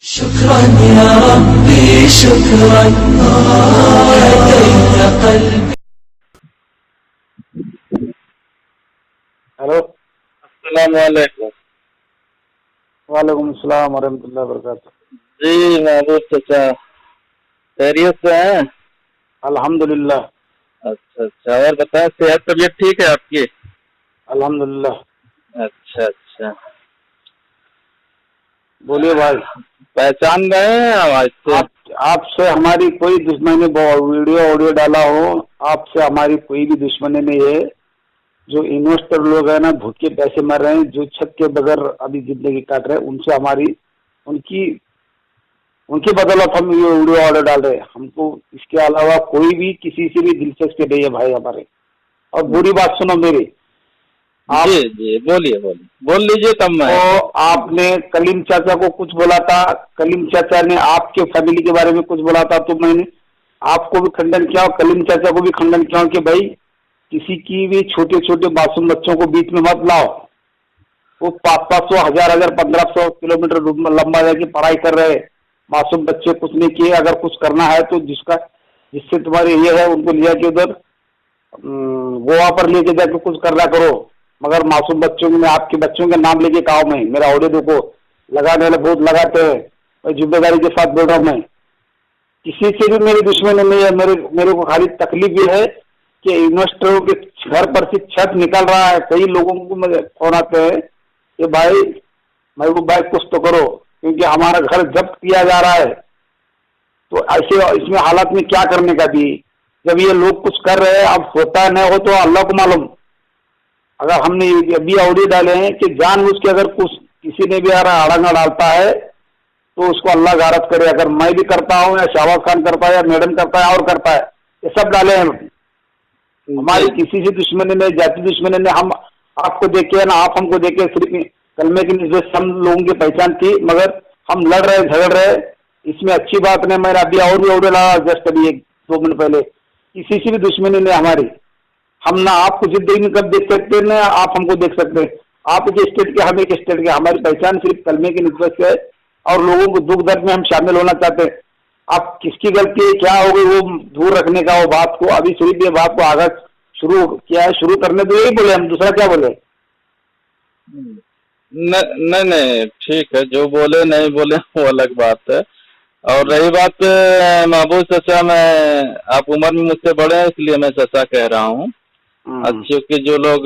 शुक्रान या रब्बी शुक्रान हदैत क़ल्बी। हेलो, अस्सलाम वालेकुम। वालेकुम अस्सलाम वरहमतुल्लाहि वबरकातुह। जी महबूब चाचा, खैरियत से हैं? अल्हम्दुलिल्लाह। अच्छा अच्छा, और बताएं, सेहत तबीयत ठीक है आपकी? अल्हम्दुलिल्लाह। अच्छा अच्छा, बोलिए भाई। पहचान गए हैं आवाज से? आपसे हमारी कोई दुश्मनी, वीडियो ऑडियो डाला हो, आपसे हमारी कोई भी दुश्मनी नहीं है। जो इन्वेस्टर लोग हैं ना, भूखे पैसे मर रहे हैं, जो छत के बगैर अभी जिंदगी काट रहे हैं, उनसे हमारी उनकी बदौलत हम ये वीडियो ऑर्डर डाल रहे हैं। हमको इसके अलावा कोई भी किसी से भी दिलचस्पी नहीं है भाई हमारे। और बुरी बात सुनो मेरी, आप जी जी, बोलिए बोलिए, बोल लीजिए तब मैं। तो आपने कलीम चाचा को कुछ बोला था, कलीम चाचा ने आपके फैमिली के बारे में कुछ बोला था, तो मैंने आपको भी खंडन किया और कलीम चाचा को भी खंडन किया कि भाई किसी की भी छोटे छोटे मासूम बच्चों को बीच में मत लाओ। वो 500 हजार 1500 किलोमीटर लंबा जाके पढ़ाई कर रहे मासूम बच्चे, कुछ नहीं किए। अगर कुछ करना है तो जिससे तुम्हारे ये है उनको लिया के उधर गोवा पर लेके जाके कुछ करना करो। मगर मासूम बच्चों में आपके बच्चों के नाम लेके कहा मैं, मेरा ऑडियो देखो, लगाने वाले बहुत लगाते हैं। मैं जिम्मेदारी के साथ बोल रहा हूँ। मैं किसी से भी मेरी दुश्मनी नहीं है। मेरे को खाली तकलीफ ये है कि इन्वेस्टरों के घर पर से छत निकल रहा है। कई लोगों को मुझे फोन आते हैं कि भाई महबूब भाई कुछ तो करो, क्योंकि हमारा घर जब्त किया जा रहा है। तो ऐसे इसमें हालात में क्या करने का भी, जब ये लोग कुछ कर रहे हैं, अब होता है नहीं हो तो अल्लाह को मालूम। अगर हमने अभी ऑडियो डाले हैं कि जानबूझ के अगर कुछ किसी ने भी अड़ंगा डालता है तो उसको अल्लाह गारत करे। अगर मैं भी करता हूँ या शाहबाज खान करता है या मैडम करता है और करता है, ये सब डाले हैं। हमारी किसी से दुश्मनी में, जाति दुश्मनी में, हम आपको देखे ना आप हमको देखे, सिर्फ कलमे की निस्बत से हम लोगों की पहचान थी, मगर हम लड़ रहे झगड़ रहे, इसमें अच्छी बात नहीं। मैंने अभी और भी ऑडियो डाला जस्ट अभी 1-2 मिनट पहले। किसी से भी दुश्मनी नहीं हमारी। हम ना आपको जिंदगी में कब देख सकते हैं ना आप हमको देख सकते हैं। आप एक स्टेट के, हम एक स्टेट के। हमारी पहचान सिर्फ कलमे की निस्बत से है और लोगों को दुख दर्द में हम शामिल होना चाहते हैं। आप किसकी गलती है, क्या हो गई, वो दूर रखने का, वो बात को अभी सिर्फ ये बात को आगे शुरू किया है, शुरू करने दो, यही बोले हम, दूसरा क्या बोले। नहीं नहीं, ठीक है, जो बोले नहीं बोले वो अलग बात है। और रही बात महबूब चाचा, मैं आप उम्र में मुझसे बड़े हैं इसलिए मैं चाचा कह रहा हूँ। क्योंकि जो लोग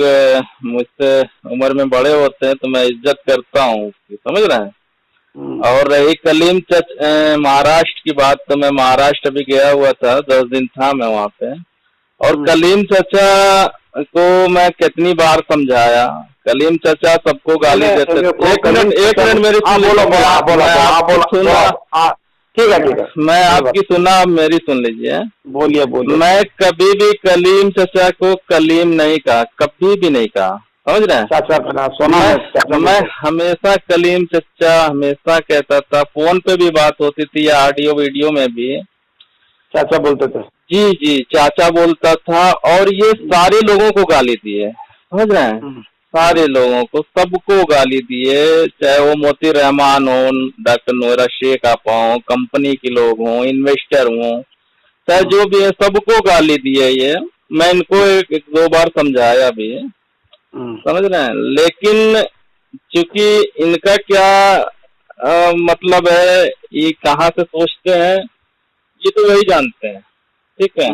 मुझसे उम्र में बड़े होते हैं तो मैं इज्जत करता हूँ, समझ रहे हैं। और रही कलीम महाराष्ट्र की बात, तो मैं महाराष्ट्र अभी गया हुआ था, 10 दिन था मैं वहाँ पे। और कलीम चाचा को मैं कितनी बार समझाया, कलीम चाचा सबको गाली देते थे। एक मिनट मेरी ठीक है, मैं आपकी सुना, आप मेरी सुन लीजिए। बोलिए बोलिए। मैं कभी भी कलीम चाचा को कलीम नहीं कहा, कभी भी नहीं कहा, समझ रहे हैं। चाचा मैं हमेशा कलीम चाचा हमेशा कहता था, फोन पे भी बात होती थी या ऑडियो वीडियो में भी चाचा बोलते थे। जी जी, चाचा बोलता था। और ये सारे लोगों को गाली दिए, समझ रहे हैं, सारे लोगों को, सबको गाली दिए, चाहे वो मोती रहमान हो, डॉक्टर नowherashaikh आपा हो, कंपनी के लोग हों, इन्वेस्टर हों, चाहे जो भी है, सबको गाली दिए। ये मैं इनको 1-2 बार समझाया भी, समझ रहे हैं। लेकिन चूंकि इनका क्या मतलब है, ये कहाँ से सोचते हैं, ये तो वही जानते हैं, ठीक है।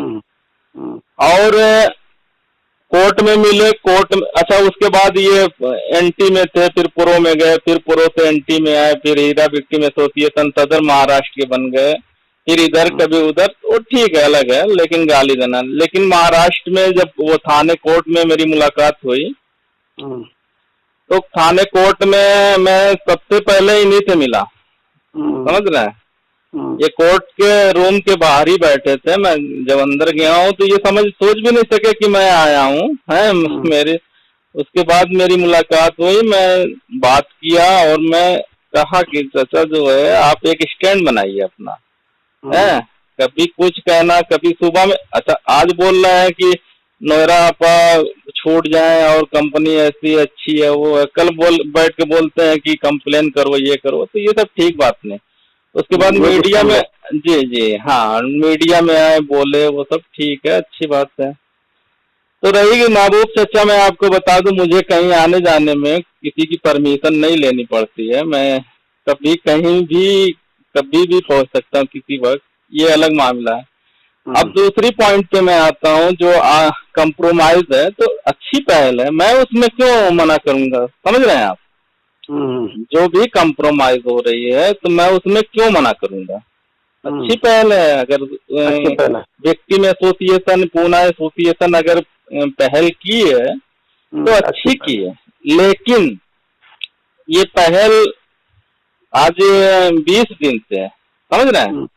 और कोर्ट में मिले, कोर्ट में, अच्छा उसके बाद ये एनटी में थे, फिर प्रो में गए, फिर प्रो से एनटी में आए, फिर हीरा विक्टिम एसोसिएशन सदर महाराष्ट्र के बन गए, फिर इधर कभी उधर, वो ठीक है, अलग है, लेकिन गाली देना। लेकिन महाराष्ट्र में जब वो थाने कोर्ट में मेरी मुलाकात हुई, तो थाने कोर्ट में मैं सबसे पहले इन्हीं से मिला, समझ रहे हैं। ये कोर्ट के रूम के बाहर ही बैठे थे। मैं जब अंदर गया हूँ तो ये सोच भी नहीं सके कि मैं आया हूँ, है मेरे। उसके बाद मेरी मुलाकात हुई, मैं बात किया और मैं कहा कि चाचा जो है, आप एक स्टैंड बनाइए अपना, है, कभी कुछ कहना, कभी सुबह में, अच्छा आज बोल रहे हैं कि नोएरा आपा छूट जाए और कंपनी ऐसी अच्छी है वो है, कल बैठ के बोलते हैं कि कंप्लेन करो, ये करो, तो ये सब ठीक बात नहीं। उसके बाद मीडिया में, जी हाँ, मीडिया में आए, बोले, वो सब ठीक है, अच्छी बात है। तो रहेगी महबूब चाचा, मैं आपको बता दूं, मुझे कहीं आने जाने में किसी की परमिशन नहीं लेनी पड़ती है। मैं कभी कहीं भी कभी भी पहुंच सकता हूँ किसी वक्त, ये अलग मामला है। अब दूसरी पॉइंट पे मैं आता हूँ, जो कंप्रोमाइज है, तो अच्छी पहल है, मैं उसमें क्यों मना करूंगा, समझ रहे हैं आप? जो भी कंप्रोमाइज हो रही है तो मैं उसमें क्यों मना करूंगा, अच्छी पहल है। अगर विक्टिम एसोसिएशन, पूना एसोसिएशन अगर पहल की है तो अच्छी की है, लेकिन ये पहल आज 20 दिन से है, समझ रहे हैं?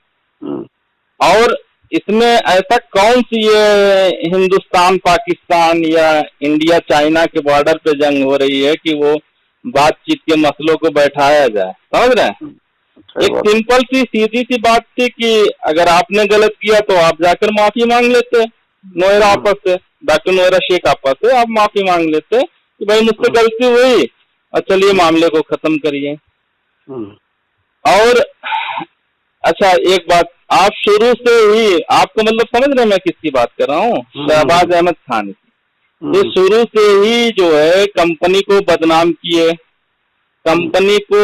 और इसमें ऐसा कौन सी ये हिंदुस्तान पाकिस्तान या इंडिया चाइना के बॉर्डर पे जंग हो रही है कि वो बातचीत के मसलों को बैठाया जाए, समझ रहे हैं? एक सिंपल सी सीधी सी बात थी कि अगर आपने गलत किया तो आप जाकर माफी मांग लेते, नोएरा आपस से, डॉक्टर नोएरा शेख आपस से आप माफी मांग लेते कि भाई मुझसे गलती हुई और चलिए मामले को खत्म करिए। और अच्छा एक बात, आप शुरू से ही, आपको मतलब समझ रहे हैं मैं किसकी बात कर रहा हूँ? शहबाज अहमद खान की। तो शुरू से ही जो है कंपनी को बदनाम किए, कंपनी को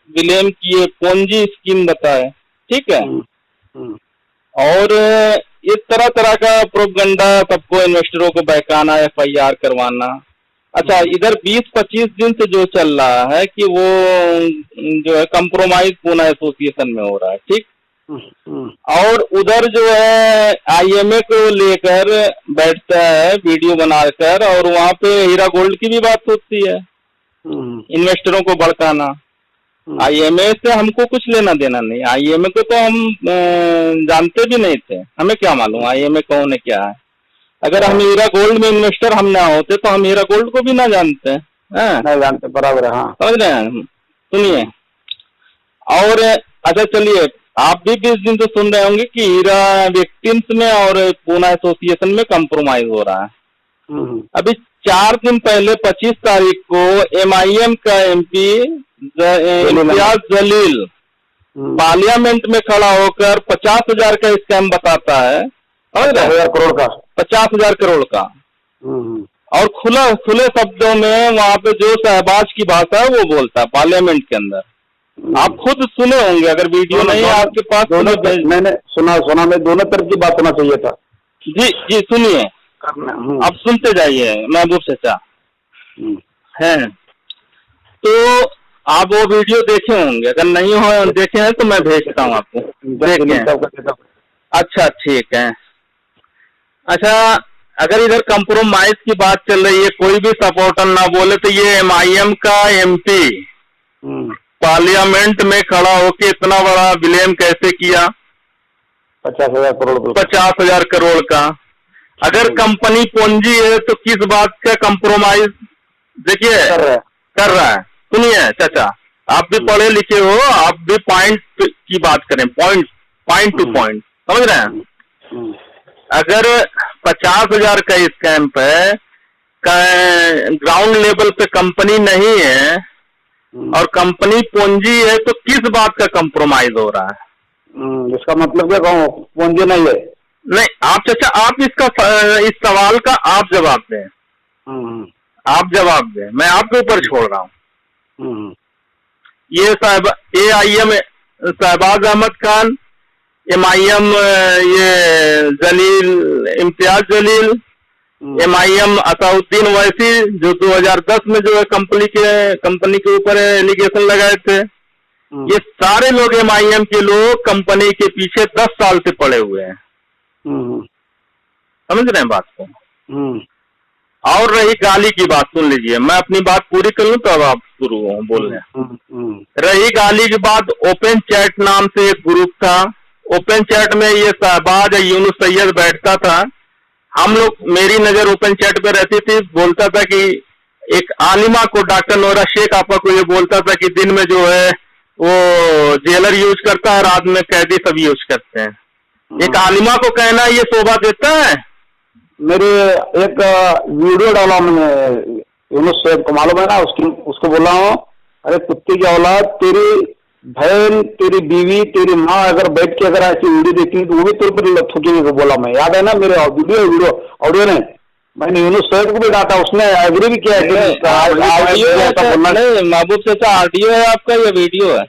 विलेम किए, पोंजी स्कीम बताए, ठीक है? और इस तरह तरह का प्रोपगंडा, सबको इन्वेस्टरों को बहकाना, FIR करवाना। अच्छा, इधर 20-25 दिन से जो चल रहा है कि वो जो है कंप्रोमाइज पूना एसोसिएशन में हो रहा है, ठीक? और उधर जो है IMA को लेकर बैठता है वीडियो बनाकर, और वहाँ पे हीरा गोल्ड की भी बात होती है, इन्वेस्टरों को भड़काना। IMA से हमको कुछ लेना देना नहीं, IMA को तो हम जानते भी नहीं थे, हमें क्या मालूम IMA कौन है क्या है। अगर हम हीरा गोल्ड में इन्वेस्टर हम ना होते तो हम हीरा गोल्ड को भी ना जानते हैं, नहीं जानते, बराबर है, हाँ, समझ रहे हैं? सुनिए, और अच्छा चलिए, आप भी 20 दिन से सुन रहे होंगे कि हीरा विक्टिम्स में और पूना एसोसिएशन में कंप्रोमाइज हो रहा है। अभी 4 दिन पहले 25 तारीख को MIM का MP इम्तियाज जलील पार्लियामेंट में खड़ा होकर 50,000 का स्कैम बताता है, 50,000 करोड़ का, 50,000 करोड़ का, और खुले शब्दों में वहाँ पे जो शहबाज की भाषा है वो बोलता है पार्लियामेंट के अंदर। आप खुद सुने होंगे, अगर वीडियो नहीं है आपके पास, मैंने सुना में दोनों तरफ की बात होना चाहिए था। जी सुनिए, आप सुनते जाइए महबूब चाचा हैं। तो आप वो वीडियो देखे होंगे, अगर नहीं हो देखे हैं तो मैं भेजता हूँ आपको, देखें। अच्छा ठीक है। अच्छा, अगर इधर कंप्रोमाइज की बात चल रही है, कोई भी सपोर्टर ना बोले, तो ये MIM का MP पार्लियामेंट में खड़ा होके इतना बड़ा ब्लेम कैसे किया? 50,000 करोड़ का। अगर कंपनी पूंजी है तो किस बात का कंप्रोमाइज देखिए कर रहा है। सुनिए चाचा, आप भी पढ़े लिखे हो, आप भी पॉइंट की बात करें, पॉइंट टू पॉइंट, समझ रहे हैं? अगर 50,000 का स्कैम है, ग्राउंड लेवल पे कंपनी नहीं है और कंपनी पूंजी है, तो किस बात का कंप्रोमाइज हो रहा है? इसका मतलब क्या कहूँ, पूंजी नहीं है? नहीं, आप चाचा, आप इस सवाल का आप जवाब दें, आप जवाब दें, मैं आपके ऊपर छोड़ रहा हूँ। ये AIM शहबाज अहमद खान, MIM ये जलील, इम्तियाज जलील, MIM असाउद्दीन वैसी, जो 2010 में जो है कंपनी के ऊपर एलिगेशन लगाए थे, ये सारे लोग MIM के लोग कंपनी के पीछे 10 साल से पड़े हुए हैं। समझ रहे हैं बात को? और रही गाली की बात, सुन लीजिए, मैं अपनी बात पूरी कर लूं तो अब आप शुरू हो बोलने। रही गाली की बात, ओपन चैट नाम से एक ग्रुप था, ओपन चैट में ये शहबाज या यूनुस सैयद बैठता था। हम लोग, मेरी नजर ओपन चैट पे रहती थी, बोलता था कि एक आलिमा को, डॉक्टर नोएरा शेख आपा को ये बोलता था कि दिन में जो है वो जेलर यूज करता है, रात में कैदी सब यूज करते हैं। एक आलिमा को कहना ये शोभा देता है? मेरे एक वीडियो डाला मैंने यूनुस सैयद को, मालूम है ना, उसको बोला हूँ, अरे कुत्ते की औलाद, तेरी बहन, तेरी बीवी, तेरी माँ अगर बैठ के अगर ऐसी वीडियो देखती तो वो भी तेरे पर थूकेंगे को बोला मैं, याद है ना मेरे वीडियो ऑडियो ने, मैंने यूनुस सैयद को भी डांटा, उसने एग्री भी किया है। नहीं महबूब चाचा, ऑडियो है आपका या वीडियो है?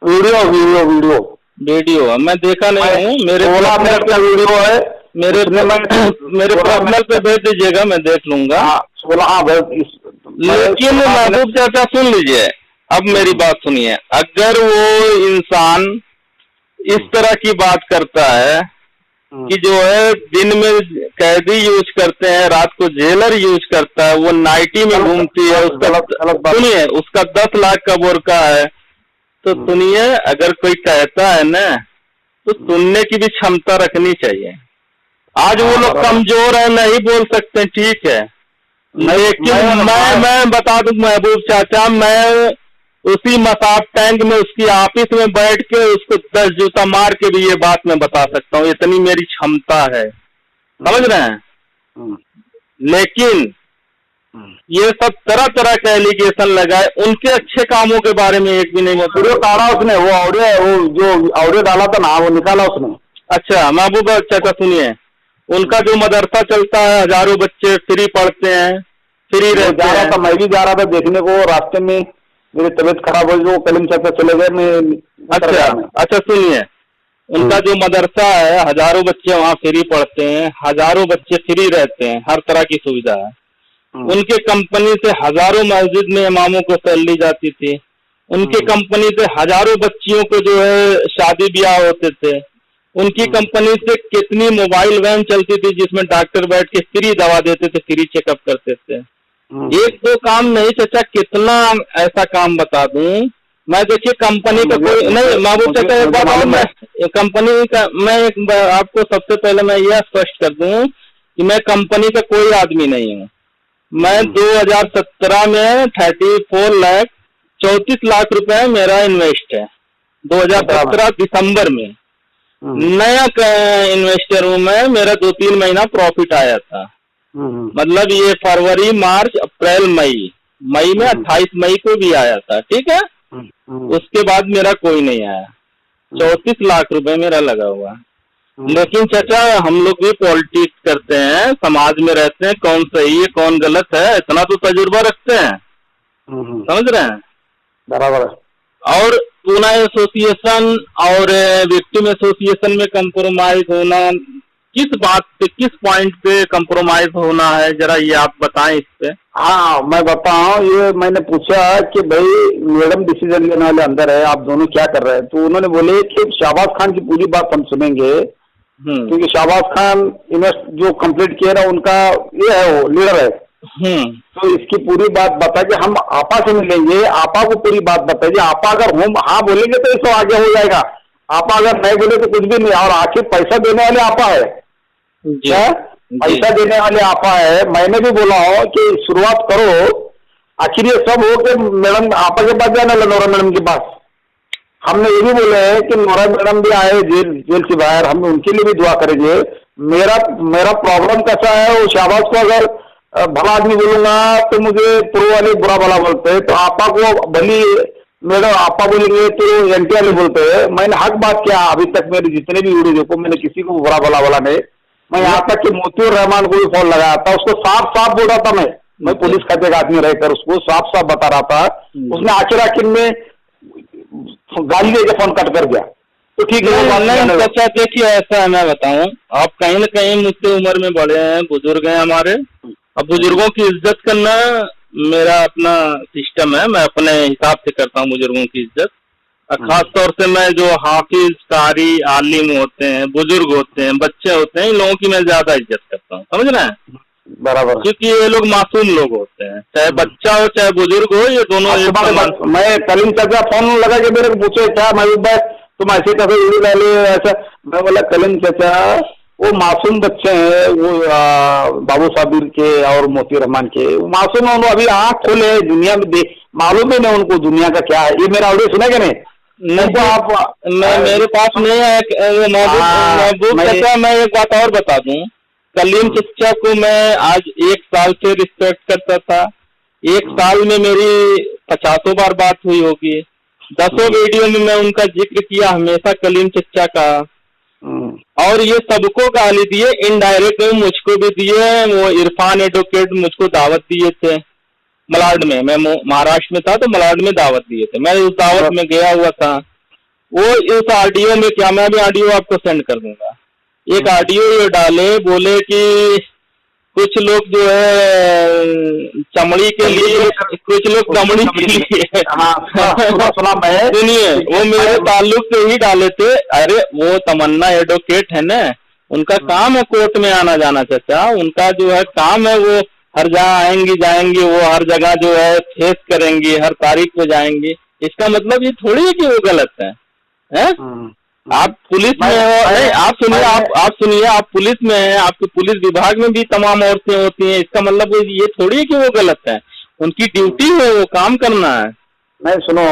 वीडियो वीडियो वीडियो वीडियो है, मैं देखा नहीं हूँ। मेरे 16 मिनट का वीडियो है, मेरे पर्सनल पे भेज दीजिएगा, मैं देख लूंगा। 16। लेकिन महबूब चाचा सुन लीजिए, अब मेरी बात सुनिए, अगर वो इंसान इस तरह की बात करता है कि जो है दिन में कैदी यूज करते हैं, रात को जेलर यूज करता है, वो नाइटी में घूमती है, उसका सुनिए, उसका 10 लाख का बोरका है, तो सुनिए, अगर कोई कहता है ना तो सुनने की भी क्षमता रखनी चाहिए। आज वो लोग कमजोर है, नहीं बोल सकते, ठीक है, लेकिन मैं बता दूं महबूब चाचा, मैं उसी मसाब टैंक में उसकी ऑफिस में बैठ के उसको 10 जूता मार के भी ये बात मैं बता सकता हूँ, इतनी मेरी क्षमता है, समझ रहे हैं। लेकिन ये सब तरह तरह का एलिगेशन लगाए, उनके अच्छे कामों के बारे में एक भी नहीं बोला। वीडियो डाला उसने, वो जो ऑडियो डाला था ना, वो निकाला उसने। अच्छा महबूब चाचा सुनिए, उनका जो मदरसा चलता है, हजारों बच्चे फ्री पढ़ते हैं, फ्री रहते हैं। था, मैं भी जा रहा था देखने को, रास्ते में मेरी तबीयत खराब हो गई, वो कलीम चाचा चले गए, मैं अच्छा सुनिए, उनका जो मदरसा है, हजारों बच्चे वहाँ फ्री पढ़ते हैं, हजारों बच्चे फ्री रहते हैं, हर तरह की सुविधा है। उनके कंपनी से हजारों मस्जिद में इमामों को सैलरी जाती थी, उनके कंपनी से हजारों बच्चियों को जो है शादी ब्याह होते थे, उनकी कंपनी से कितनी मोबाइल वैन चलती थी जिसमें डॉक्टर बैठ के फ्री दवा देते थे, फ्री चेकअप करते थे। एक दो काम नहीं चाचा, कितना ऐसा काम बता दूं मैं। देखिए कंपनी का कोई नहीं महबूब चाचा, एक बात और, मैं कंपनी का आपको सबसे पहले मैं यह स्पष्ट कर दूं कि मैं कंपनी का कोई आदमी नहीं हूँ। मैं 2017 में 34 लाख रुपए मेरा इन्वेस्ट है, 2017 दिसंबर में नया इन्वेस्टर हूँ मैं, मेरा 2-3 महीना प्रॉफिट आया था, मतलब ये फरवरी मार्च अप्रैल मई में 28 मई को भी आया था, ठीक है। उसके बाद मेरा कोई नहीं आया, 34 लाख रुपए मेरा लगा हुआ। लेकिन चाचा हम लोग भी पॉलिटिक्स करते हैं, समाज में रहते हैं, कौन सही है कौन गलत है इतना तो तजुर्बा रखते हैं, समझ रहे हैं, बराबर। और पूना एसोसिएशन और विक्टिम एसोसिएशन में कंप्रोमाइज होना, किस बात पे, किस पॉइंट पे कंप्रोमाइज होना है, जरा ये आप बताएं इस पे। हाँ मैं बताऊं, ये मैंने पूछा कि भाई मैडम डिसीजन लेने वाले अंदर है, आप दोनों क्या कर रहे हैं, तो उन्होंने बोले कि शाहबाज खान की पूरी बात हम सुनेंगे, क्योंकि शाहबाज खान इन्वेस्ट जो कंप्लीट किया ना उनका ये है, वो लीडर है, तो इसकी पूरी बात बता के हम आपा से मिलेंगे, आपा को पूरी बात बताइए, आपा अगर हम हाँ बोलेंगे तो इसको आगे हो जाएगा, आपा अगर नहीं बोले तो कुछ भी नहीं। और आखिर पैसा देने वाले आपा है, क्या पैसा देने वाले आपा है। मैंने भी बोला हो कि शुरुआत करो, आखिर ये सब हो के मैडम आपा के पास जाना, नोरा मैडम के पास। हमने ये भी बोले हैं कि नोरा मैडम भी आए जेल से बाहर, हम उनके लिए भी दुआ करेंगे। मेरा प्रॉब्लम कैसा है, वो शाहबाज को अगर भला आदमी बोलूंगा तो मुझे प्रो वाले बुरा भला बोलते हैं, तो आपा को भली मैडम आपा बोलेंगे तो एंटी वाले बोलते हैं। मैंने हक बात किया, अभी तक मेरे जितने भी वीडियो देखो मैंने किसी को बुरा भला बोला नहीं। मैं यहाँ तक कि मोतीउर रहमान को भी फोन लगाया था, उसको साफ साफ बोल रहा था, मैं पुलिस खाते का आदमी रहकर उसको साफ साफ बता रहा था। उसने आखिर में गाली देकर फोन कट कर दिया, तो ठीक है। अच्छा देखिए ऐसा है, मैं बताऊं, आप कहीं न कहीं मुझसे उम्र में बड़े हैं, बुजुर्ग हैं हमारे, अब बुजुर्गों की इज्जत करना मेरा अपना सिस्टम है, मैं अपने हिसाब से करता हूँ बुजुर्गों की इज्जत। खास तौर से मैं जो हाफिज कारी आलिम होते हैं, बुजुर्ग होते हैं, बच्चे होते हैं, इन लोगों की मैं ज्यादा इज्जत करता हूँ, समझ रहे हैं, बराबर, क्योंकि ये लोग मासूम लोग होते हैं, चाहे बच्चा हो चाहे बुजुर्ग हो, ये दोनों। मैं कलीम चाचा फोन लगा के मेरे को पूछे क्या महबूब भाई तुम ऐसे कैसे वीडियो डाले ऐसा, मैं बोला कलीम चाचा वो मासूम बच्चे हैं, वो बाबू साबिर के और मोती रहमान के, वो मासूम है, उन्होंने अभी आँख खोले दुनिया में देख, मालूम ही नहीं उनको दुनिया का क्या है। ये मेरा ऑडियो सुना क्या नहीं? नहीं आप मेरे पास नहीं है महबूब चाचा। मैं एक बात और बता दूं, कलीम चाचा को मैं आज 1 साल से रिस्पेक्ट करता था, 1 साल में मेरी 50 बार बात हुई होगी, 10 वीडियो में मैं उनका जिक्र किया हमेशा, कलीम चचा का। और ये सबको गाली दिए, इनडायरेक्ट मुझको भी दिए। वो इरफान एडवोकेट मुझको दावत दिए थे मलाड में, मैं महाराष्ट्र में था तो मलाड में दावत दिए थे, मैं उस दावत में गया हुआ था। वो इस ऑडियो में क्या, मैं भी ऑडियो आपको सेंड कर दूंगा। एक ऑडियो ये डाले, बोले कि कुछ लोग जो है चमड़ी के लिए, कुछ लोग दमड़ी के लिए। सुनिए, वो मेरे ताल्लुक से ही डाले थे। अरे वो तमन्ना एडवोकेट है ना, उनका काम है कोर्ट में आना जाना चाचा, उनका जो है काम है, वो हर जगह आएंगी जाएंगी, वो हर जगह जो है फेस करेंगी, हर तारीख पे जाएंगी। इसका मतलब ये थोड़ी है कि वो गलत है? आप पुलिस में हो, नहीं आप सुनिए, आप सुनिए, आप पुलिस में हैं, आपके पुलिस विभाग में भी तमाम औरतें होती हैं, इसका मतलब ये थोड़ी है कि वो गलत है, उनकी ड्यूटी है, वो काम करना है। नहीं सुनो,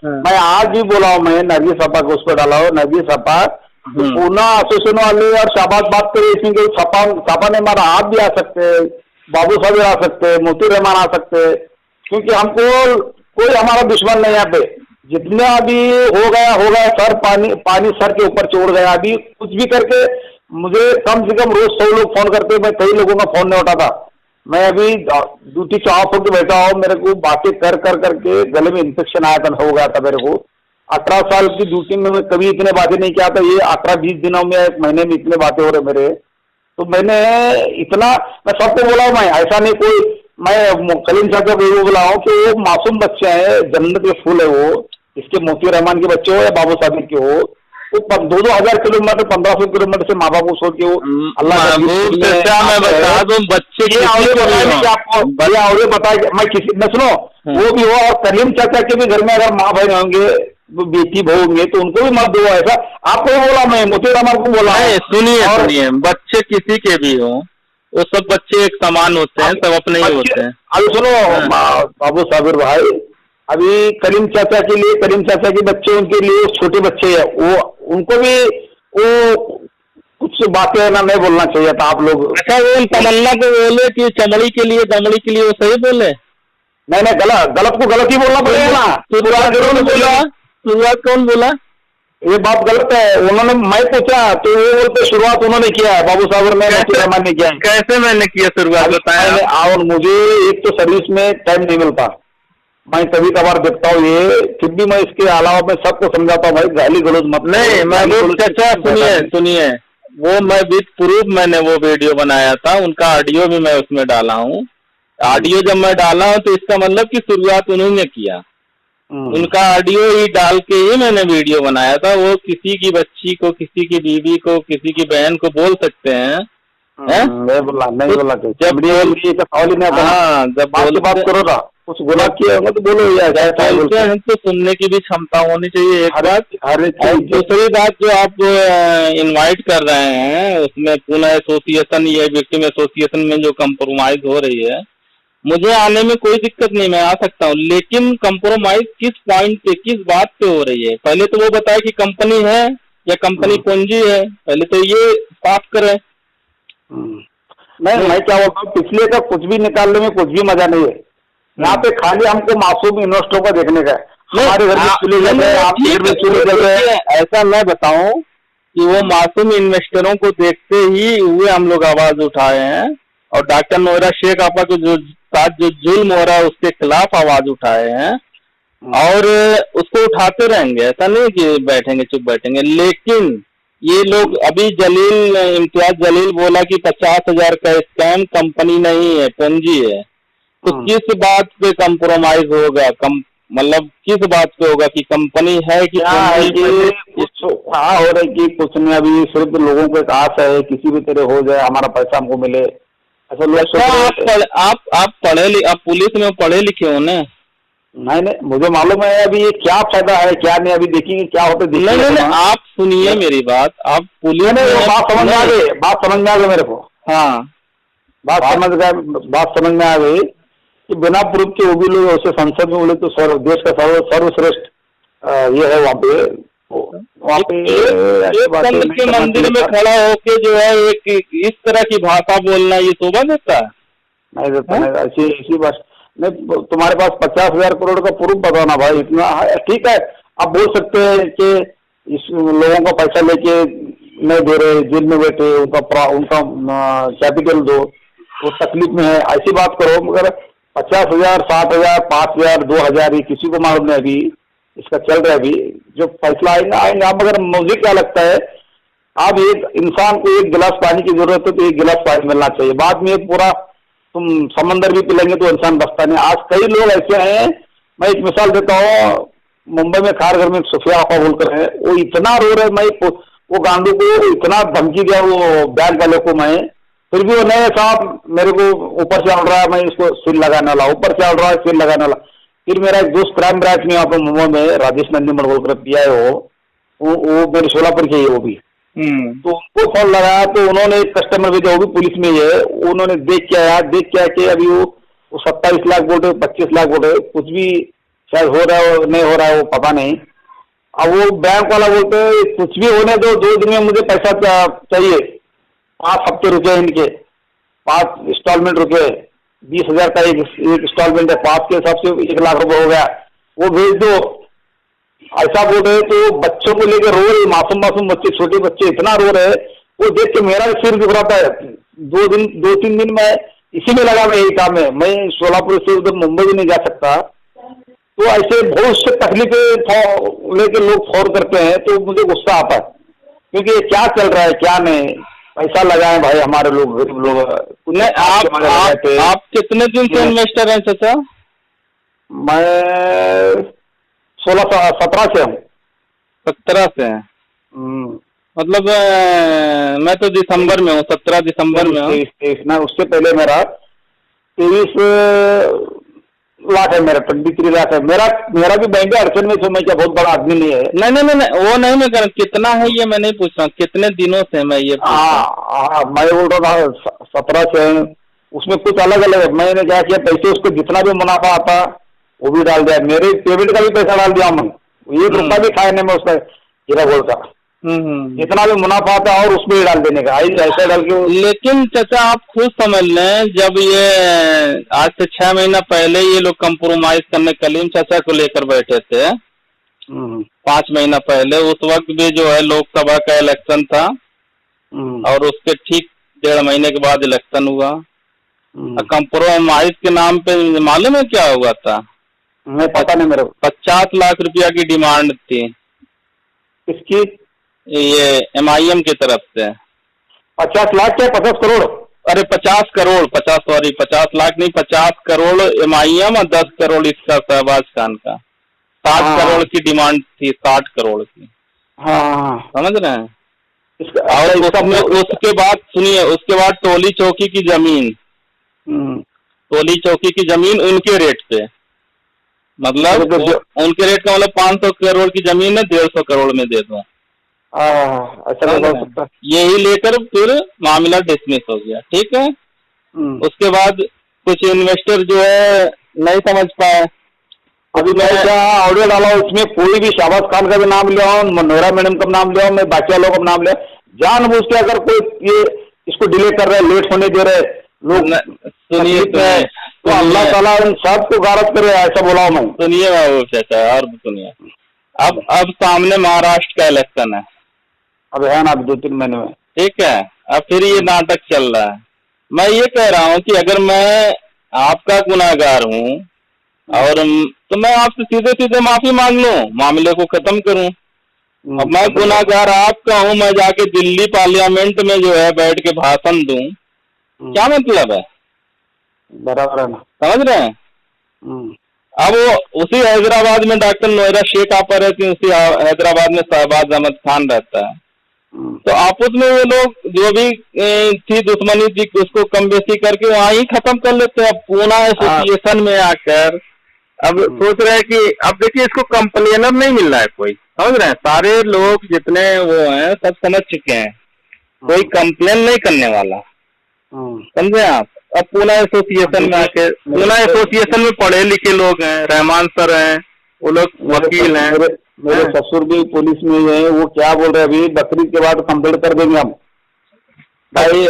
मैं आज भी बोला हूँ, मैं नरगिस सपा को उस पर डाला हूँ, नरगिस सपा पूना एसोसिएशन वाले और शाबाश बात करे, इसमें कोई छापा नहीं मारा, आप भी आ सकते हैं, बाबू साबिर आ सकते हैं, मोती रहमान आ सकते हैं, क्योंकि हमको कोई हमारा दुश्मन नहीं। यहाँ पे जितना अभी हो गया सर, पानी सर के ऊपर चढ़ गया। अभी कुछ भी करके मुझे कम से कम रोज 100 लोग फोन करते, मैं कई लोगों का फोन नहीं उठाता। मैं अभी ड्यूटी से ऑफ होकर बैठा हूँ, मेरे को बातें कर करके गले में इन्फेक्शन आया था, हो गया था मेरे को। 18 साल की ड्यूटी में मैं कभी इतने बातें नहीं किया था, ये 18-20 दिनों में, 1 महीने में इतने बातें हो रहे मेरे। तो मैंने इतना, मैं सबको बोला हूँ, मैं ऐसा नहीं कोई, मैं कलीम चाचा को ये बोला हूँ कि वो मासूम बच्चे हैं, जन्नत के फूल है वो, इसके मोती रहमान के बच्चे हो या बाबू साबिर के हो, वो 2-2 हजार किलोमीटर 1500 किलोमीटर से माँ बाप को छोड़ के वो अल्लाह मैं बता दूं बच्चे ये और बताया, मैं सुनो, वो भी हो। और कलीम चाचा के भी घर में अगर माँ भाई होंगे, बेटी बहू होंगे, तो उनको भी मत दो ऐसा। आपको बोला, मैं मोती रहमान को बोला। सुनिए, बच्चे किसी के भी हो, वो सब बच्चे एक समान होते हैं, सब अपने ही होते हैं। अभी सुनो बाबू साबिर भाई, अभी कलीम चाचा के लिए, कलीम चाचा के बच्चे, उनके लिए छोटे बच्चे हैं, वो उनको भी वो कुछ बातें ना नहीं बोलना चाहिए था आप लोग। अच्छा, वो तमन्ना को बोले कि चमड़ी के लिए दमड़ी के लिए, वो सही बोले? नहीं, गलत को गलत ही बोलना पड़ेगा ना। शुरुआत कौन बोला? ये बात गलत है। उन्होंने, मैं पूछा तो वो बोलते शुरुआत उन्होंने किया है, बाबू साबिर ने, रहमान ने किया है। कैसे मैंने किया शुरुआत, बताया? और मुझे एक तो सर्विस में टाइम नहीं मिलता, मैं कभी कभार देखता हूँ ये, फिर भी मैं इसके अलावा मैं सबको समझाता हूँ, भाई गाली गलौज मत। नहीं, महबूब चाचा सुनिए, वो मैं विद प्रूफ मैंने वो वीडियो बनाया था, उनका ऑडियो भी मैं उसमें डाला हूँ। ऑडियो जब मैं डाला हूँ तो इसका मतलब कि शुरुआत उन्होंने किया, उनका ऑडियो ही डाल के ही मैंने वीडियो बनाया था। वो किसी की बच्ची को, किसी की बीवी को, किसी की बहन को बोल सकते हैं, नहीं बोला जब बात करो ना, कुछ गुनाह किया होगा तो बोलो यार, तो सुनने की भी क्षमता होनी चाहिए, एक बात। दूसरी बात, जो आप इनवाइट कर रहे हैं उसमें पूना एसोसिएशन, ये विक्टिम एसोसिएशन में जो कंप्रोमाइज हो रही है, मुझे आने में कोई दिक्कत नहीं, मैं आ सकता हूँ, लेकिन कंप्रोमाइज किस पॉइंट पे, किस बात पे हो रही है? पहले तो वो बताए कि कंपनी है या कंपनी पूंजी है, पहले तो ये साफ करे। नहीं, मैं क्या बोलता हूँ, पिछले का कुछ भी निकालने में कुछ भी मजा नहीं है। यहाँ पे खाली हमको मासूम इन्वेस्टरों को देखने का है। हमारे घर में चुने जल रहे, आपके घर में चुने जल रहे। ऐसा मैं बताऊं कि वो मासूम इन्वेस्टरों को देखते ही हुए हम लोग आवाज उठाए हैं, और डॉक्टर नौहराशैख आपा को जो साथ जो जुल्म हो रहा है उसके खिलाफ आवाज उठाए हैं, और उसको उठाते रहेंगे। ऐसा नहीं कि बैठेंगे, चुप बैठेंगे। लेकिन ये लोग, अभी इम्तियाज जलील बोला कि 50,000 का स्कैम, कंपनी नहीं है, पूंजी है। तो किस बात पे कंप्रोमाइज होगा? मतलब किस बात पे होगा कि कंपनी है कि क्या है कि कुछ हो रहा है कि कुछ नहीं, अभी सिर्फ लोगों को एक आस है किसी भी तरह हो जाए, हमारा पैसा हमको मिले, ऐसा लोग। आप पुलिस में पढ़े लिखे हो ना? नहीं, मुझे मालूम है। अभी ये क्या फायदा है क्या नहीं, अभी देखेंगे क्या होता है। नहीं, आप सुनिए मेरी बात। आप पुलिस में, बात समझ में आ गई मेरे को। हाँ, बात समझ में आ गई कि बिना प्रूफ के वो भी लोग उसे संसद में बोले तो देश का सर्वश्रेष्ठ ये है। वहाँ पे के मंदिर में खड़ा होके जो है एक इस तरह की भाषा बोलना, ये शोभा देता है? नहीं देता है। ऐसी बात नहीं। तुम्हारे पास 50,000 करोड़ का प्रूफ बताना भाई, इतना ठीक है। आप बोल सकते हैं कि इस लोगों का पैसा लेके नहीं दे रहे, जेल में बैठे, उनका कैपिटल दो, वो तकलीफ में है, ऐसी बात करो। मगर 50,000, 60,000, 5,000, 2,000 ये किसी को मालूम नहीं, अभी इसका चल रहा है। अभी जो फैसला आएगा आएगा। आप मगर मुझे क्या लगता है, आप एक इंसान को एक गिलास पानी की जरूरत है तो एक गिलास पानी मिलना चाहिए। बाद में पूरा तुम समंदर भी पिलेंगे तो इंसान बचता नहीं। आज कई लोग ऐसे हैं, मैं एक मिसाल देता हूँ, मुंबई में खारघर में एक सुफिया आपा बोलकर है, वो इतना रो रहे, मैं वो गांडू को इतना धमकी दिया वो बैंक वाले को, मैं फिर भी वो नहीं साहब मेरे को ऊपर से चल रहा है, मैं इसको सिर लगाने वाला, ऊपर से चल रहा है सिर लगाने वाला। फिर मेरा एक दोस्त क्राइम ब्रांच में यहाँ पर मुंबई में राजेश नंदीमन बोलकर पिया है, वो मेरे सोलापुर के ही, वो भी तो उनको फोन लगाया तो उन्होंने एक कस्टमर भेजा, वो भी पुलिस में ही है, उन्होंने देख के आया, देख के आके अभी वो 27 लाख बोल रहे, 25 लाख बोल रहे, कुछ भी शायद हो रहा है नहीं हो रहा है वो पता नहीं। अब वो बैंक वाला बोलते हैं कुछ भी होने दो, 2 दिन में मुझे पैसा चाहिए, 5 हफ्ते रुके इनके, 5 इंस्टॉलमेंट रुके, 20,000 का एक इंस्टॉलमेंट है, 5 के हिसाब से 1 लाख रुपए हो गया, वो भेज दो। ऐसा बोल रहे तो बच्चों को लेकर रो रहे, मासूम मासूम बच्चे, छोटे बच्चे इतना रो रहे, वो देख के मेरा सिर दुख रहा है। 2-3 दिन में इसी में लगा, मैं यही काम है, मैं सोलापुर से उधर मुंबई भी नहीं जा सकता। तो ऐसे बहुत से तकलीफें लेके लोग फोन करते हैं तो मुझे गुस्सा आता है, क्योंकि ये क्या चल रहा है क्या नहीं। पैसा लगाए भाई हमारे लोग, गरीब लोग। आप कितने दिन से इन्वेस्टर हैं चाचा? मैं 17 से हूँ। 17 से हैं? मतलब मैं तो दिसंबर में हूँ, 17 दिसंबर में हूँ। 23 ना, उससे पहले मेरा 23 लाख है, मेरा 23 लाख है। मेरा भी बैंक अड़चन में, तो मैं क्या बहुत बड़ा आदमी नहीं है। नहीं वो नहीं मैं कर, कितना है ये मैं नहीं पूछ रहा हूँ, कितने दिनों से मैं ये हाँ मैं बोल रहा था 17 से। उसमें कुछ अलग अलग, मैंने क्या किया, पैसे उसको जितना भी मुनाफा आता वो भी डाल दिया, मेरे पेमेंट का भी पैसा डाल दिया, मैं 1 रुपया भी खाया नहीं मैं उसका, हीरागोल्ड का जितना भी मुनाफा आता और उसमें ही डाल देने का, ऐसा डाल के। लेकिन चाचा आप खुद समझ लें, जब ये आज से 6 महीना पहले ये लोग कंप्रोमाइज करने कलीम चाचा को लेकर बैठे थे, 5 महीना पहले, उस वक्त भी जो है लोकसभा का इलेक्शन था और उसके ठीक 1.5 महीने के बाद इलेक्शन हुआ। कंप्रोमाइज के नाम पे मालूम है क्या हुआ था? मैं पता नहीं मेरे को। 50 लाख रुपया की डिमांड थी। किसकी? ये MIM की तरफ से। 50 लाख क्या 50 करोड़? अरे 50 करोड़, 50 लाख नहीं, 50 करोड़ MIM और 10 करोड़ इसका शहबाज खान का। 60 करोड़ की डिमांड थी, 60 करोड़ की। हाँ समझ रहे हैं? और उसके बाद सुनिए, उसके बाद टोली चौकी की जमीन, टोली चौकी की जमीन उनके रेट पे, मतलब उनके रेट का मतलब 500 करोड़ की जमीन है 150 करोड़ में दे दो। अच्छा, यही लेकर फिर मामला डिसमिस हो गया। ठीक है। उसके बाद कुछ इन्वेस्टर जो है नहीं समझ पाए। अभी मैं क्या ऑडियो डाला, उसमें कोई भी शहबाज खान का भी नाम लिया, मनोहरा मैडम का नाम लिया, मैं बाकी वालों का नाम लिया, जानबूझ के अगर कोई ये इसको डिले कर रहे, लेट होने दे रहे लोग, सुनिए तो अल्लाह ताला उन सबको गारत करे, ऐसा बोला मैं। सुनिए बाबू चाचा, और सुनिए, अब सामने महाराष्ट्र का इलेक्शन है, अब है ना 2-3 महीने में। ठीक है। अब फिर ये नाटक चल रहा है। मैं ये कह रहा हूँ कि अगर मैं आपका गुनाहगार हूँ और तो मैं आपसे सीधे सीधे माफी मांग लूं, मामले को खत्म करूं। अब मैं गुनाहगार आपका हूं, मैं जाके दिल्ली पार्लियामेंट में जो है बैठ के भाषण दूं, क्या मतलब है? बराबर है ना, समझ रहे हैं? अब वो उसी हैदराबाद में डॉक्टर नowherashaikh आपा रहती है, उसी हैदराबाद में शहबाज अहमद खान रहता है। तो आपस में वो लोग जो भी थी दुश्मनी थी उसको कम बेसी करके वहां ही खत्म कर लेते हैं। अब पूना एसोसिएशन में आकर अब सोच रहे हैं कि अब देखिए इसको कंप्लेनर नहीं मिल रहा है कोई, समझ रहे हैं? सारे लोग जितने वो हैं सब समझ चुके हैं, कोई कंप्लेन नहीं करने वाला, समझे आप? अब पूना एसोसिएशन में आके, पूना एसोसिएशन में पढ़े लिखे लोग हैं, रहमान सर हैं, वो लोग वकील हैं, मेरे ससुर भी पुलिस में है। वो क्या बोल रहे हैं, अभी बकरीद के बाद कंप्लेंट कर देंगे हम, भाई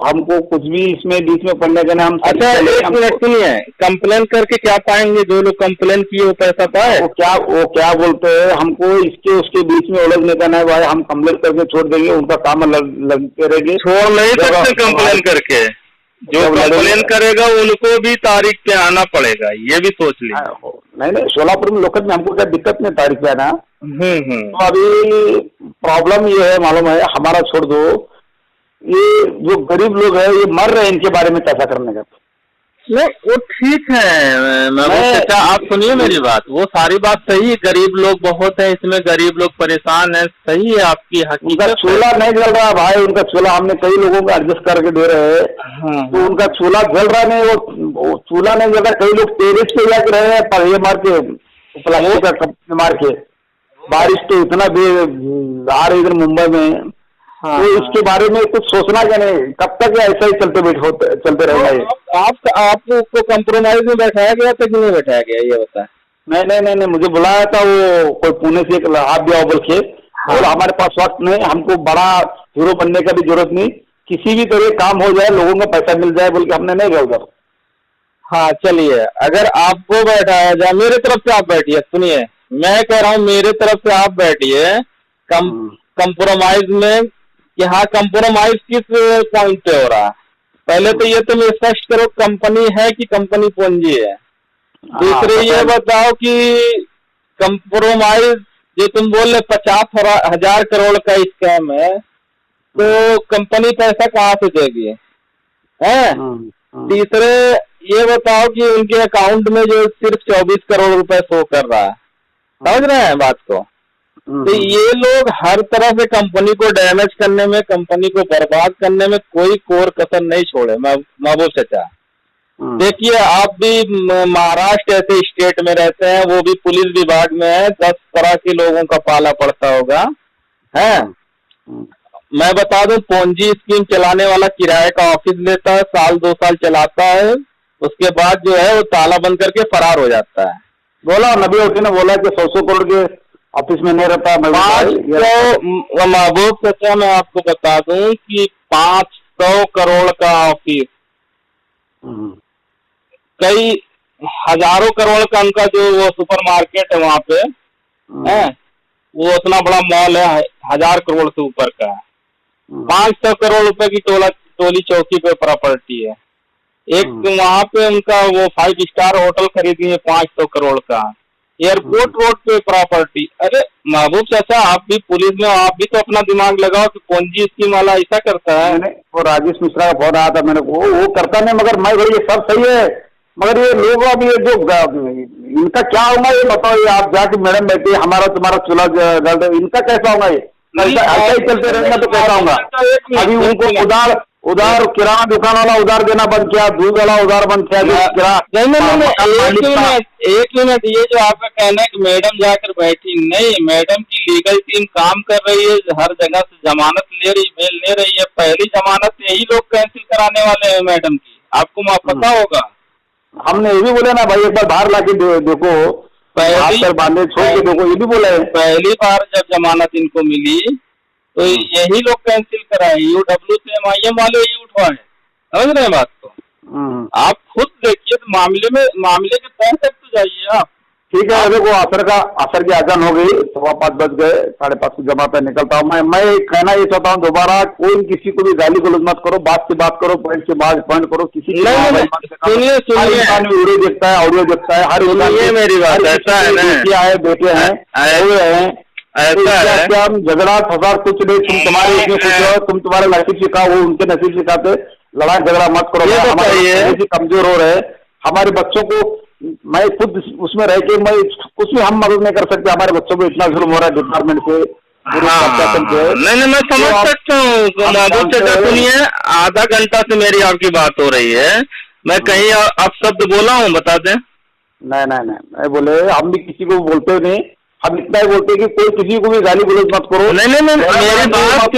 हमको कुछ भी इसमें बीच में पढ़ने का हम। अच्छा एक मिनट सुनिए, कंप्लेन करके क्या पाएंगे? जो लोग कंप्लेन किए वो पैसा पाए? वो क्या बोलते हैं, हमको इसके उसके बीच में उलझने का नहीं भाई, हम कंप्लेन करके छोड़ देंगे, उनका काम लगते रहेंगे। छोड़ नहीं सकते कंप्लेन करके, जो कंप्लेन करेगा उनको भी तारीख पे आना पड़ेगा, ये भी सोच लीजिए। नहीं सोलापुर में लोकल में हमको क्या दिक्कत नहीं तारीख पे आना। तो अभी प्रॉब्लम ये है, मालूम है, हमारा छोड़ दो, ये जो गरीब लोग हैं ये मर रहे हैं, इनके बारे में कैसा करने का? नहीं वो ठीक है महबूब चाचा, आप सुनिए मेरी बात, वो सारी बात सही है, गरीब लोग बहुत है इसमें, गरीब लोग परेशान है, सही है आपकी हकीकत। उनका चूल्हा नहीं जल रहा भाई, उनका चूल्हा हमने कई लोगों को एडजस्ट करके दे रहे हैं, तो उनका चूल्हा जल रहा नहीं, वो चूल्हा नहीं जल रहा। कई लोग टेरेस पे जाके रहे हैं पर ये मार के प्लास्टिक का कप मार के, बारिश तो इतना आ रही इधर मुंबई में। तो इसके बारे में कुछ सोचना क्या नहीं, कब तक ऐसा ही चलते रहेगा ये? आपको कंप्रोमाइज में बैठाया गया था कि नहीं बैठाया गया ये बता? नहीं, मुझे बुलाया था वो कोई पुणे से, एक हाथ दिया बोल के, और हमारे पास वक्त नहीं, हमको बड़ा हीरो बनने का भी जरूरत नहीं, किसी भी तरह काम हो जाए, लोगों को पैसा मिल जाए बोल के हमने नहीं गया उधर। हाँ चलिए, अगर आपको बैठाया जाए, मेरे तरफ से आप बैठिए, सुनिए मैं कह रहा हूँ मेरे तरफ से आप बैठिए कंप्रोमाइज में, कि हाँ कंप्रोमाइज किस पॉइंट पे हो रहा है। पहले तो ये तुम स्पष्ट करो कंपनी है कि कंपनी पूंजी है। दूसरे ये बताओ कि कंप्रोमाइज जो तुम बोल रहे 50,000 करोड़ का स्कैम है, तो कंपनी पैसा कहाँ से देगी है? तीसरे ये बताओ कि उनके अकाउंट में जो सिर्फ 24 करोड़ रुपए शो कर रहा है, समझ रहे हैं बात को? तो ये लोग हर तरह से कंपनी को डैमेज करने में, कंपनी को बर्बाद करने में कोई कोर कसर नहीं छोड़े महबूब चाचा। देखिए आप भी महाराष्ट्र ऐसे स्टेट में रहते हैं, वो भी पुलिस विभाग में है, 10 तरह के लोगों का पाला पड़ता होगा है। मैं बता दूं, पोंजी स्कीम चलाने वाला किराए का ऑफिस लेता है, साल 2 साल चलाता है, उसके बाद जो है वो ताला बंद करके फरार हो जाता है। बोला नबी होती ने बोला कि 100 करोड़ के ऑफिस में नहीं रहता। तो महबूब चाचा मैं आपको बता दूं कि 500 करोड़ का ऑफिस, कई हजारों करोड़ का उनका जो वो सुपरमार्केट है वहां पे है, वो उतना बड़ा मॉल है, 1000 करोड़ से ऊपर का है। 500 करोड़ रुपए की टोली चौकी पे प्रॉपर्टी है। एक वहां पे उनका वो 5 स्टार होटल खरीदी है 500 करोड़ का। एयरपोर्ट रोड पे प्रॉपर्टी। अरे महबूब चाचा आप भी पुलिस में, आप भी तो अपना दिमाग लगाओ कि पोंजी स्कीम वाला ऐसा करता है। वो राजेश मिश्रा का फोन आया था मेरे को, वो करता नहीं, मगर मैं भाई ये सब सही है, मगर ये लोग अब ये जो इनका क्या होगा ये बताओ। ये आप जाके मैडम बैठे, हमारा तुम्हारा चूल्हा जल, इनका कैसा होगा? ये ऐसा ही चलते रहेगा तो कैसा होगा? अभी उनको उधार किराना दुकान वाला उधार देना बंद किया, दूध वाला उधार बंद किया। एक मिनट, ये जो आपका कहना है कि मैडम जाकर बैठी, नहीं, मैडम की लीगल टीम काम कर रही है, हर जगह से जमानत ले रही, बेल ले रही है। पहली जमानत यही लोग कैंसिल कराने वाले हैं मैडम की, आपको पता होगा। हमने ये भी बोला ना भाई, एक बार बाहर लाके देखो, बांधे छोड़ के देखो, ये भी बोला है। पहली बार जब जमानत इनको मिली तो यही लोग कैंसिल कराए, UW से MIM वाले ही उठवाए, समझ रहे हैं बात को? आप खुद देखिए, तो मामले के तहत तक तो जाइए आप। ठीक है, देखो असर की अजान हो गई, 5:15 बज गए, 5:30 की जमा पे निकलता हूँ मैं कहना ये चाहता हूँ, दोबारा कोई किसी को भी गाली गलौज मत करो, बात से बात करो, पॉइंट से बात पॉइंट करो। किसी सुनिए वीडियो देखता है, ऑडियो देखता है, हर मेरी बात ऐसा है ना, बेटे हैं, ऐसा है क्या हम झगड़ा फसाद कुछ नहीं, तुम तुम्हारे इसमें कुछ हो, तुम तुम्हारे नसीब सिखा, वो उनके नसीब सिखाते, लड़ाई झगड़ा मत करो। हमारे कमजोर हो रहे, हमारे बच्चों को, मैं खुद उसमें रह के मैं कुछ भी हम मदद नहीं कर सकते, हमारे बच्चों को इतना जुल्म हो रहा है डिपार्टमेंट से। नहीं, मैं समझ सकता हूँ महबूब चाचा। सुनिए, आधा घंटा से मेरी आपकी बात हो रही है, मैं कहीं आप शब्द बोला हूँ बता दें? नहीं बोले, हम भी किसी को बोलते नहीं, हम इतना ही बोलते कि कोई किसी को भी गाली गलौज मत करो। नहीं, मेरी बात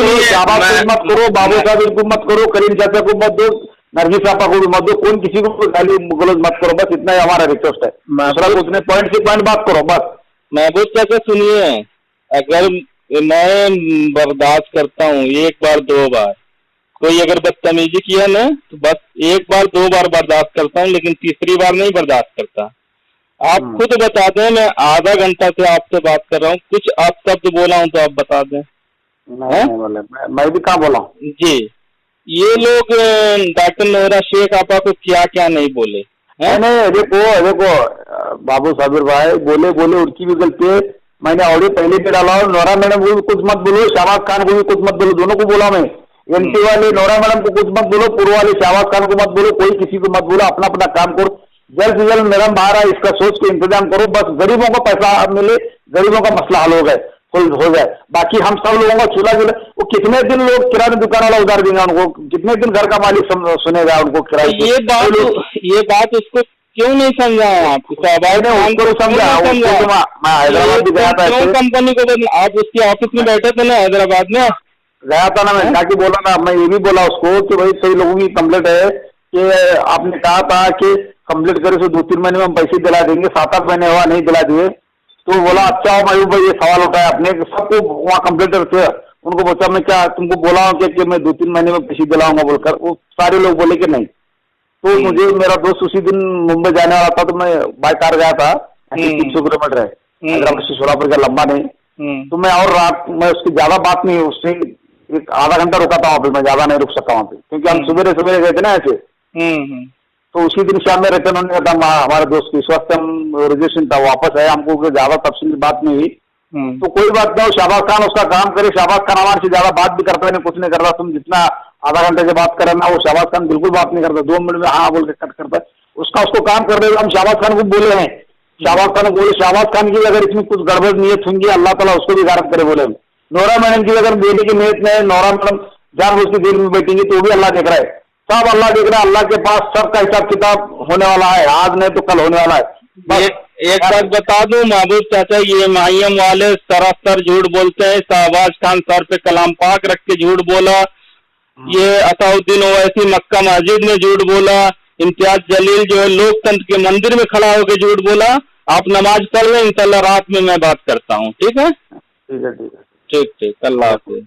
मत करो, बाबू साबिर को मत करो, करीम चाचा को मत दो, नरगिस आपा को भी मत दो, कोई किसी को गाली गलौज मत करो, बस इतना ही हमारा रिक्वेस्ट है। उसने पॉइंट से पॉइंट बात करो बस। महबूब चाचा सुनिए, अगर मैं बर्दाश्त करता हूँ 1 बार 2 बार, कोई अगर बदतमीजी किया ना तो बस एक बार दो बार बर्दाश्त करता हूँ, लेकिन तीसरी बार नहीं बर्दाश्त करता। आप खुद बता दें, मैं आधा घंटा से आपसे बात कर रहा हूँ, कुछ आप शब्द बोला हूँ तो आप बता दें। मैं भी कहाँ बोला हूँ जी? ये लोग डॉक्टर नोहरा शेख आपा को क्या क्या नहीं बोले हैं? नहीं, देखो बाबू साबिर भाई बोले उनकी भी गलती है। मैंने ऑडियो पहले भी डाला और नोरा मैडम को भी कुछ मत बोलो, शहबाज खान को भी कुछ मत बोलो, दोनों को बोला मैं। एमपी वाले नोरा मैडम को कुछ मत बोलो, पूर्व वाले शहबाज खान को मत बोलो, कोई किसी को मत बोलो, अपना अपना काम करो। जल्द से जल्द मैडम बाहर आए, इसका सोच के इंतजाम करो, बस गरीबों को पैसा मिले, गरीबों का मसला हल हो जाए। बाकी हम सब लोगों का चूल्हा जुला, वो कितने दिन लोग किराना दुकान वाला उधार देंगे उनको, कितने दिन घर का मालिक सुनेगा उनको किराए। ये बात उसको क्यों नहीं समझाया आप? उनको समझा, मैं हैदराबाद भी गया था, कंपनी को बदला। आप उसके ऑफिस में बैठे थे ना हैदराबाद में, गया था ना मैं, जाके बोला ना, मैं ये भी बोला उसको कि भाई सही लोगों की कंप्लेंट है कि आपने कहा था कि कंप्लीट करे तो 2-3 महीने में हम पैसे दिला देंगे, 7-8 महीने हुआ नहीं दिला दिए। तो बोला अच्छा महबूब भाई ये सवाल उठाया अपने, सबको वहाँ कंप्लेंटर थे, उनको पूछा मैं क्या तुमको बोला हूँ कि मैं 2-3 महीने में पैसे दिलाऊंगा बोलकर, वो सारे लोग बोले कि नहीं। तो मुझे मेरा दोस्त उसी दिन मुंबई जाने वाला था, तो मैं बाय कार गया था, 300 किलोमीटर है हैदराबाद से सोलापुर का, लंबा नहीं। तो मैं और रात मैं उसकी ज्यादा बात नहीं, उससे एक आधा घंटा रुका था वहाँ पे, मैं ज्यादा नहीं रुक सका वहाँ पे, क्योंकि हम सवेरे गए थे ना ऐसे। तो उसी दिन शाम में रिटर्न होने का था हमारे दोस्त की, स्वास्थ्य रिजर्वेशन था, वापस आया, हमको ज्यादा तफसील बात नहीं हुई। तो कोई बात नहीं, शहबाज खान उसका काम करे, शहबाज खान हमारे से ज्यादा बात भी करता है, कुछ नहीं करता। तुम जितना आधा घंटे से बात कर रहे ना, वो शहबाज खान बिल्कुल बात नहीं करता, 2 मिनट में हाँ बोल के कट करता है, उसको काम कर रहे। हम शहबाज खान को बोले हैं, शहबाज खान को बोले, शहबाज खान की अगर इसमें कुछ गड़बड़ नीयत होंगी अल्लाह ताला उसको भी गारत करे बोले। नोरा मैडम की अगर बेटी की नीयत नहीं, नोरा मैडम जानबूझ के जेल में बैठेंगी तो भी अल्लाह देख रहा है, सब अल्लाह देख रहा है, अल्लाह के पास सबका हिसाब किताब होने वाला है, आज नहीं तो कल होने वाला है। एक बात बता दूं महबूब चाचा, ये माहियम वाले सरासर झूठ बोलते हैं। शहबाज खान सर पे कलाम पाक रख के झूठ बोला, ये असाउद्दीन ओवैसी मक्का मस्जिद में झूठ बोला, इम्तियाज जलील जो है लोकतंत्र के मंदिर में खड़ा होकर झूठ बोला। आप नमाज पढ़ लें, इंशाल्लाह रात में मैं बात करता हूँ, ठीक है? ठीक है, ठीक, अल्लाह हाफिज।